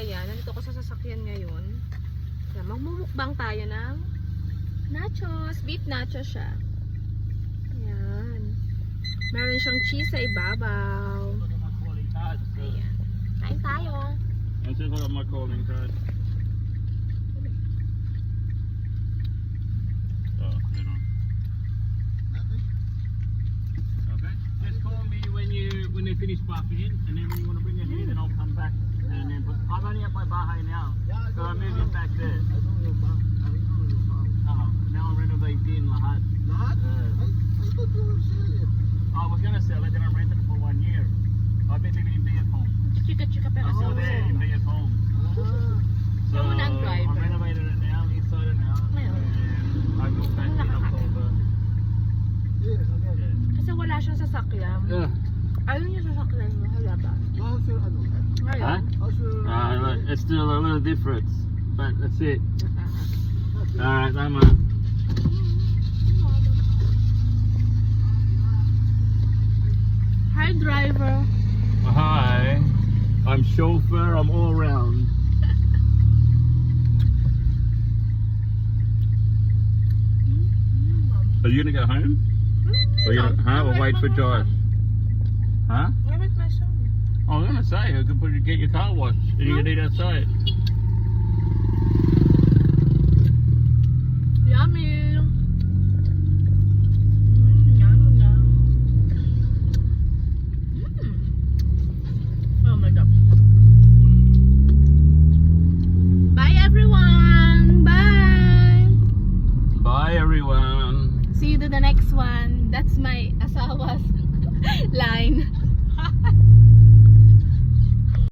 ayan, nandito ko sa sasakyan ngayon. Kaya magmumukbang tayo ng nachos. Beef nachos siya. Ayan. Meron siyang cheese sa ibabaw. Ayan. Kain tayo. I still got my calling card. Oh, you know. Okay. Just call me when they finish parking, and then when you want to bring it here, then I'll come back. And then, but I'm only at my bahay now, so I'm moving back there. Now I'm renovating lahat. Lahat? I thought you were selling it. I was gonna sell it, then I rented it for 1 year. I've been living in Vietnam. Chika-chika pero I'm still there in Vietnam. So Ikaw na ang driver. I'm renovating it now, inside and out. Ngayon. And I go back in October. Yeah, okay. Kasi wala siyang sasakyan. Yeah. Ayaw niya sasakyan mo. Hala ba? How's your ano? Ngayon. How's your It's still a little different, but that's it. Alright, I'm Hi, driver. Hi. I'm chauffeur, I'm all around. Are you gonna go home? Or, you gonna, or wait for Josh? Huh? Where with my son? I was gonna say, I could put get your car washed. And you can eat outside. Yummy. Yum, yum. Oh my god. Bye everyone. Bye. Bye everyone. See you to the next one. That's my asawa's laugh.